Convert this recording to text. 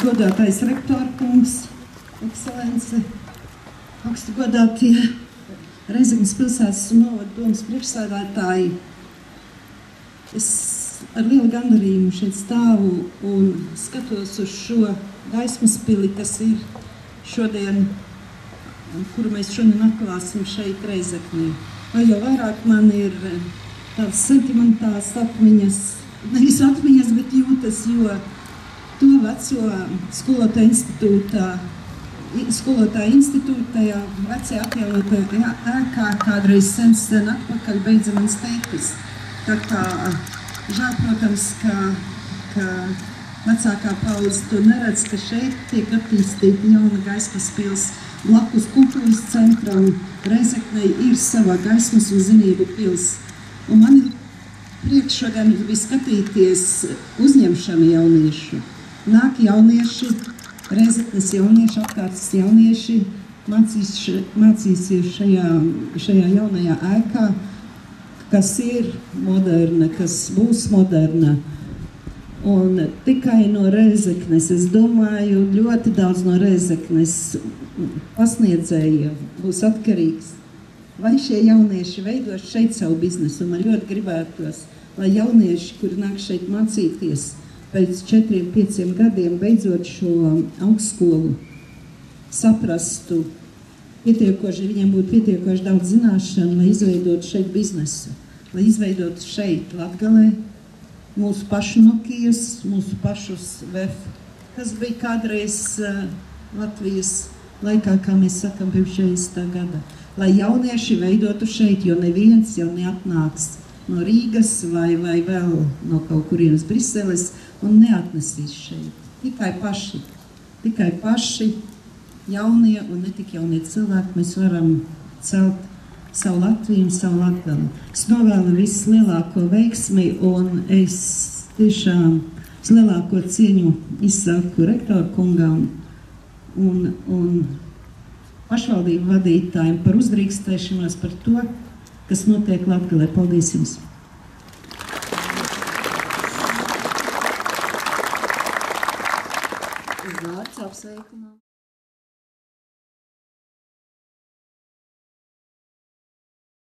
godātais rektorkungs, ekscelence, augsti godātie Reizeknes pilsētas un novada domas priekšsēdētāji. Es ar lielu gandarījumu šeit stāvu un skatos uz šo gaismas pili, kas ir šodien, kuru mēs šodien atklāsim šeit Reizeknē. Vai jau vairāk man ir tādas sentimentālas atmiņas, nevis atmiņas, bet jūtas, jo to veco skolotāja institūta, tajā vecajā atjaunotajā ēkā kādreiz sen atpakaļ beidza mans tētis. Tā kā žēl, protams, ka vecākā paudze to neredz, ka šeit tiek attīstīta jauna gaismas pils. Blakus kultūras centram Reizeknei ir savā gaismas un zinību pils. Un man ir prieks šodien skatīties uzņemšanu jauniešu. Nāk jaunieši, Reizeknes jaunieši, apkārtas jaunieši mācīsies šajā jaunajā ēkā, kas ir moderna, kas būs moderna. Un tikai no Reizeknes, es domāju, ļoti daudz no Reizeknes pasniedzējiem būs atkarīgs. Vai šie jaunieši veidos šeit savu biznesu? Man ļoti gribētos, lai jaunieši, kuri nāk šeit mācīties, pēc 4-5 gadiem beidzot šo augstskolu, saprastu, viņiem būtu pietiekoši daudz zināšanu, lai izveidotu šeit biznesu, lai izveidotu šeit Latgalē mūsu pašu Nokijas, mūsu pašus VEF, kas bija kādreiz Latvijas laikā, kā mēs sakam, pirms 40. gada. Lai jaunieši veidotu šeit, jo neviens jau neatnāks no Rīgas vai vēl no kaut kurienes Briseles un neatnesīs šeit. Tikai paši jaunie un ne tik jaunie cilvēki mēs varam celt savu Latviju un savu Latgali. Es novēlu vislielāko veiksmi un es tiešām lielāko cieņu izsaku rektoru kungam un pašvaldību vadītājiem par uzdrīkstēšanos par to, kas notiek Latgalē. Paldies jums! Vārds apsveikumā.